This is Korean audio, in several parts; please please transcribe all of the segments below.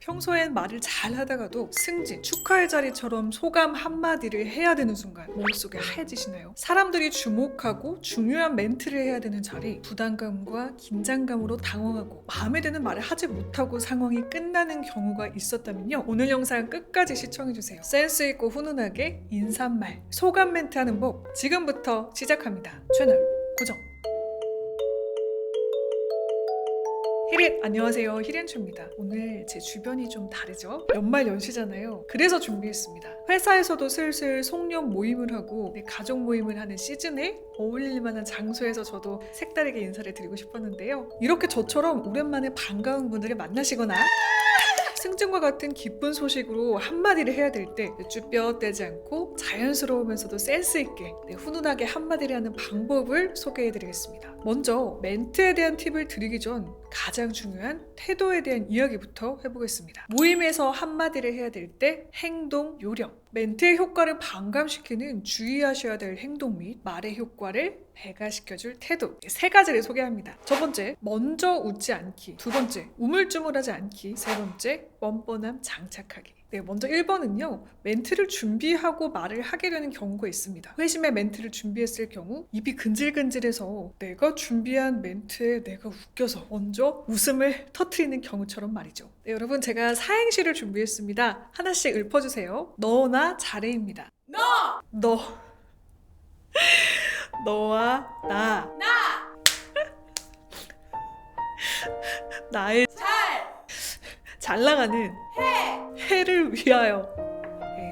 평소엔 말을 잘 하다가도 승진, 축하의 자리처럼 소감 한마디를 해야 되는 순간 머릿속에 하얘지시나요? 사람들이 주목하고 중요한 멘트를 해야 되는 자리, 부담감과 긴장감으로 당황하고 마음에 드는 말을 하지 못하고 상황이 끝나는 경우가 있었다면요, 오늘 영상 끝까지 시청해주세요. 센스 있고 훈훈하게 인사말, 소감 멘트 하는 법 지금부터 시작합니다. 채널 고정. 안녕하세요, 히렌초입니다. 오늘 제 주변이 좀 다르죠? 연말 연시잖아요. 그래서 준비했습니다. 회사에서도 슬슬 송년 모임을 하고 가족 모임을 하는 시즌에 어울릴 만한 장소에서 저도 색다르게 인사를 드리고 싶었는데요, 이렇게 저처럼 오랜만에 반가운 분들을 만나시거나 승진과 같은 기쁜 소식으로 한마디를 해야 될 때 쭈뼛대지 않고 자연스러우면서도 센스 있게 훈훈하게 한마디를 하는 방법을 소개해드리겠습니다. 먼저 멘트에 대한 팁을 드리기 전 가장 중요한 태도에 대한 이야기부터 해보겠습니다. 모임에서 한마디를 해야 될 때 행동 요령, 멘트의 효과를 반감시키는 주의하셔야 될 행동 및 말의 효과를 배가시켜줄 태도, 세 가지를 소개합니다. 첫 번째, 먼저 웃지 않기. 두 번째, 우물쭈물하지 않기. 세 번째, 뻔뻔함 장착하기. 먼저 1번은요, 멘트를 준비하고 말을 하게 되는 경우가 있습니다. 회심의 멘트를 준비했을 경우 입이 근질근질해서 내가 준비한 멘트에 내가 웃겨서 먼저 웃음을 터트리는 경우처럼 말이죠. 여러분, 제가 사행시를 준비했습니다. 하나씩 읊어주세요. 너나 잘해입니다. 너 너와 나 나의 잘 나가는 해를 위하여.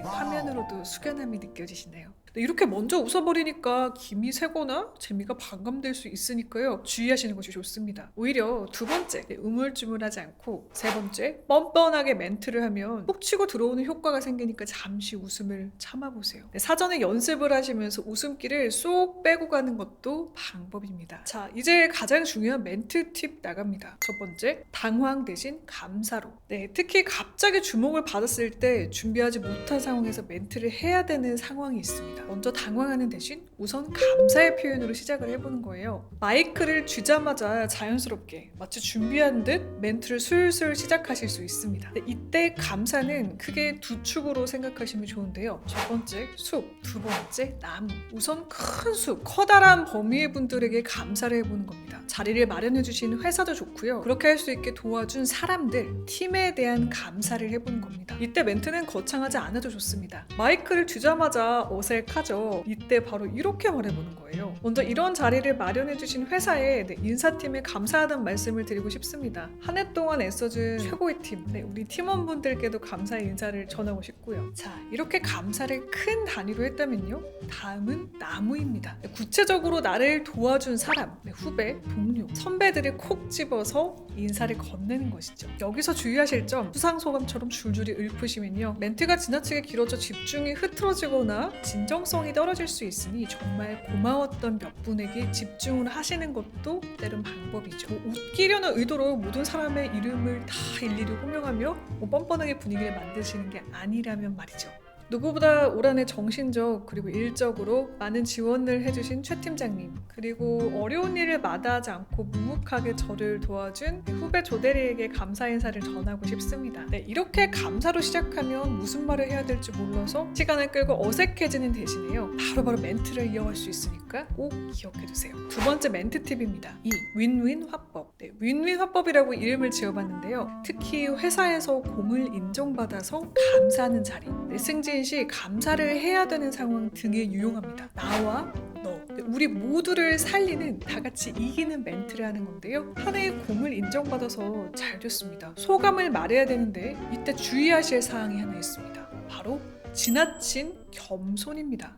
화면으로도 숙연함이 느껴지시나요? 이렇게 먼저 웃어버리니까 김이 새거나 재미가 반감될 수 있으니까요, 주의하시는 것이 좋습니다. 오히려 두 번째, 우물쭈물하지 않고, 세 번째, 뻔뻔하게 멘트를 하면 훅 치고 들어오는 효과가 생기니까 잠시 웃음을 참아보세요. 사전에 연습을 하시면서 웃음기를 쏙 빼고 가는 것도 방법입니다. 자, 이제 가장 중요한 멘트 팁 나갑니다. 첫 번째, 당황 대신 감사로. 특히 갑자기 주목을 받았을 때 준비하지 못한 상황에서 멘트를 해야 되는 상황이 있습니다. 먼저 당황하는 대신 우선 감사의 표현으로 시작을 해보는 거예요. 마이크를 쥐자마자 자연스럽게 마치 준비한 듯 멘트를 술술 시작하실 수 있습니다. 이때 감사는 크게 두 축으로 생각하시면 좋은데요. 첫 번째, 숲. 두 번째, 나무. 우선 큰 숲, 커다란 범위의 분들에게 감사를 해보는 겁니다. 자리를 마련해주신 회사도 좋고요, 그렇게 할 수 있게 도와준 사람들, 팀에 대한 감사를 해보는 겁니다. 이때 멘트는 거창하지 않아도 좋습니다. 마이크를 쥐자마자 어색하죠. 이때 바로 이렇게 말해보는 거예요. 먼저 이런 자리를 마련해주신 회사에 인사팀에 감사하다는 말씀을 드리고 싶습니다. 한 해 동안 애써준 최고의 팀, 우리 팀원분들께도 감사의 인사를 전하고 싶고요. 자, 이렇게 감사를 큰 단위로 했다면요, 다음은 나무입니다. 구체적으로 나를 도와준 사람, 후배, 동료, 선배들을 콕 집어서 인사를 건네는 것이죠. 여기서 주의하실 점, 수상소감처럼 줄줄이 읊으시면요, 멘트가 지나치게 길어져 집중이 흐트러지거나 진정성이 떨어질 수 있으니 정말 고마웠던 몇 분에게 집중을 하시는 것도 때론 방법이죠. 웃기려는 의도로 모든 사람의 이름을 다 일일이 호명하며 뻔뻔하게 분위기를 만드시는 게 아니라면 말이죠. 누구보다 올 한해 정신적 그리고 일적으로 많은 지원을 해주신 최 팀장님, 그리고 어려운 일을 마다하지 않고 묵묵하게 저를 도와준 후배 조대리에게 감사 인사를 전하고 싶습니다. 이렇게 감사로 시작하면 무슨 말을 해야 될지 몰라서 시간을 끌고 어색해지는 대신에요, 바로바로 멘트를 이어갈 수 있으니까 꼭 기억해두세요. 두 번째 멘트 팁입니다. 이 윈윈 화법. 윈윈 화법이라고 이름을 지어봤는데요, 특히 회사에서 공을 인정받아서 감사하는 자리, 승진 시 감사를 해야 되는 상황 등에 유용합니다. 나와 너, 우리 모두를 살리는, 다 같이 이기는 멘트를 하는 건데요, 한 해의 공을 인정받아서 잘 됐습니다, 소감을 말해야 되는데 이때 주의하실 사항이 하나 있습니다. 바로 지나친 겸손입니다.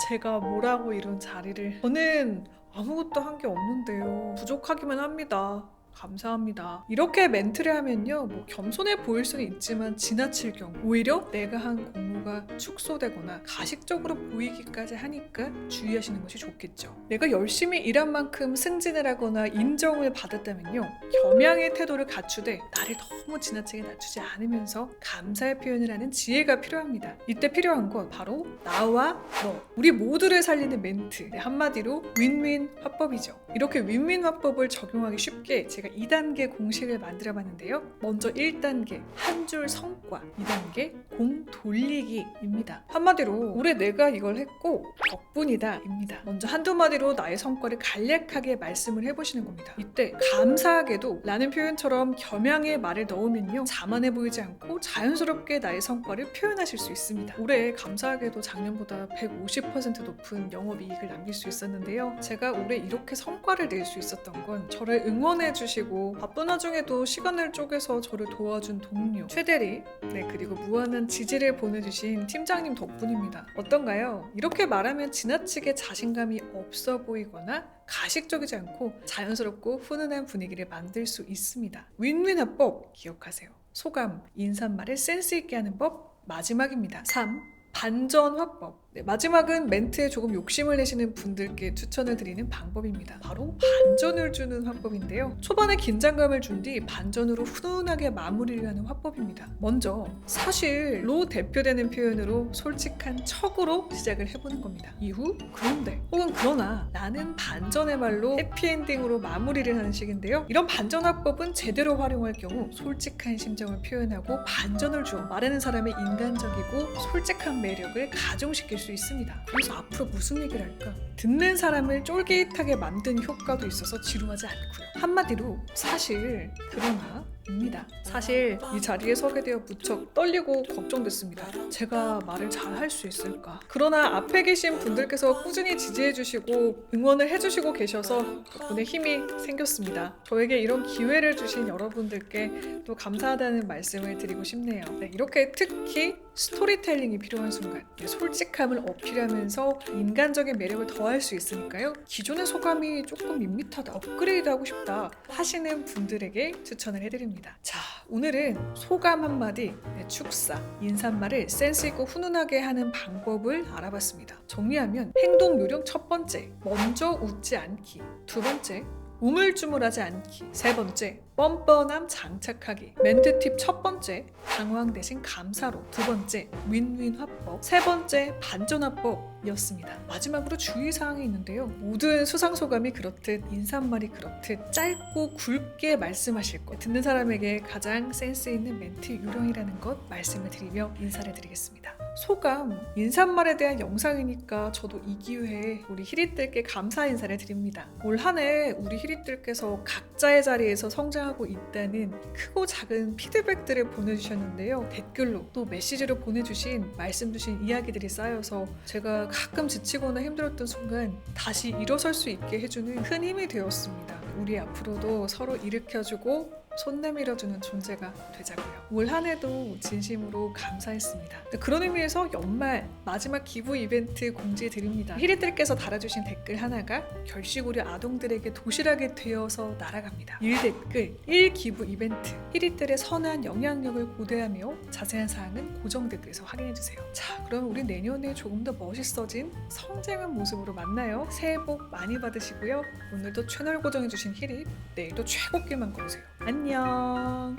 제가 뭐라고 이런 자리를, 저는 아무것도 한 게 없는데요, 부족하기만 합니다, 감사합니다, 이렇게 멘트를 하면요, 겸손해 보일 수는 있지만 지나칠 경우 오히려 내가 한 공로가 축소되거나 가식적으로 보이기까지 하니까 주의하시는 것이 좋겠죠. 내가 열심히 일한 만큼 승진을 하거나 인정을 받았다면요, 겸양의 태도를 갖추되 나를 너무 지나치게 낮추지 않으면서 감사의 표현을 하는 지혜가 필요합니다. 이때 필요한 건 바로 나와 너, 우리 모두를 살리는 멘트, 한마디로 윈윈 화법이죠. 이렇게 윈윈 화법을 적용하기 쉽게 제가 제가 2단계 공식을 만들어 봤는데요. 먼저 1단계 한 줄 성과, 2단계 공 돌리기입니다. 한마디로 올해 내가 이걸 했고 덕분이다 입니다. 먼저 한두 마디로 나의 성과를 간략하게 말씀을 해보시는 겁니다. 이때 감사하게도 라는 표현처럼 겸양의 말을 넣으면요, 자만해 보이지 않고 자연스럽게 나의 성과를 표현하실 수 있습니다. 올해 감사하게도 작년보다 150% 높은 영업이익을 남길 수 있었는데요. 제가 올해 이렇게 성과를 낼 수 있었던 건 저를 응원해 주시고 바쁜 와중에도 시간을 쪼개서 저를 도와준 동료, 최대리, 그리고 무한한 지지를 보내주신 팀장님 덕분입니다. 어떤가요? 이렇게 말하면 지나치게 자신감이 없어 보이거나 가식적이지 않고 자연스럽고 훈훈한 분위기를 만들 수 있습니다. 윈윈 화법 기억하세요. 소감, 인사말을 센스 있게 하는 법 마지막입니다. 3. 반전 화법. 마지막은 멘트에 조금 욕심을 내시는 분들께 추천을 드리는 방법입니다. 바로 반전을 주는 화법인데요. 초반에 긴장감을 준 뒤 반전으로 훈훈하게 마무리를 하는 화법입니다. 먼저 사실로 대표되는 표현으로 솔직한 척으로 시작을 해보는 겁니다. 이후 그런데 혹은 그러나 라는 반전의 말로 해피엔딩으로 마무리를 하는 식인데요. 이런 반전 화법은 제대로 활용할 경우 솔직한 심정을 표현하고 반전을 주어 말하는 사람의 인간적이고 솔직한 매력을 가중시킬 수 있습니다. 그래서 앞으로 무슨 얘기를 할까? 듣는 사람을 쫄깃하게 만드는 효과도 있어서 지루하지 않고요. 한마디로 사실 그러나 입니다. 사실 이 자리에 서게 되어 무척 떨리고 걱정됐습니다. 제가 말을 잘 할 수 있을까? 그러나 앞에 계신 분들께서 꾸준히 지지해 주시고 응원을 해주시고 계셔서 덕분에 힘이 생겼습니다. 저에게 이런 기회를 주신 여러분들께 또 감사하다는 말씀을 드리고 싶네요. 이렇게 특히 스토리텔링이 필요한 순간 솔직함을 어필하면서 인간적인 매력을 더할 수 있으니까요. 기존의 소감이 조금 밋밋하다, 업그레이드하고 싶다 하시는 분들에게 추천을 해드립니다. 자, 오늘은 소감 한마디, 축사, 인사말을 센스있고 훈훈하게 하는 방법을 알아봤습니다. 정리하면 행동 요령 첫 번째, 먼저 웃지 않기. 두 번째, 우물쭈물하지 않기. 세 번째, 뻔뻔함 장착하기. 멘트 팁 첫 번째, 당황 대신 감사로. 두 번째, 윈윈 화법. 세 번째, 반전 화법이었습니다. 마지막으로 주의사항이 있는데요. 모든 수상소감이 그렇듯 인사말이 그렇듯 짧고 굵게 말씀하실 것, 듣는 사람에게 가장 센스 있는 멘트 요령이라는 것 말씀을 드리며 인사를 드리겠습니다. 소감, 인사말에 대한 영상이니까 저도 이 기회에 우리 히릿들께 감사 인사를 드립니다. 올 한 해 우리 히릿들께서 각자의 자리에서 성장하고 있다는 크고 작은 피드백들을 보내주셨는데요. 댓글로 또 메시지로 보내주신 말씀 주신 이야기들이 쌓여서 제가 가끔 지치거나 힘들었던 순간 다시 일어설 수 있게 해주는 큰 힘이 되었습니다. 우리 앞으로도 서로 일으켜주고 손 내밀어주는 존재가 되자고요. 올 한 해도 진심으로 감사했습니다. 그런 의미에서 연말 마지막 기부 이벤트 공지해 드립니다. 히릿들께서 달아주신 댓글 하나가 결식우려 아동들에게 도시락이 되어서 날아갑니다. 1댓글 1기부 이벤트, 히릿들의 선한 영향력을 고대하며 자세한 사항은 고정 댓글에서 확인해주세요. 자, 그럼 우리 내년에 조금 더 멋있어진 성장한 모습으로 만나요. 새해 복 많이 받으시고요. 오늘도 채널 고정해주신 히릿, 내일도 최고길만 걸으세요. 안녕.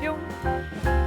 뿅.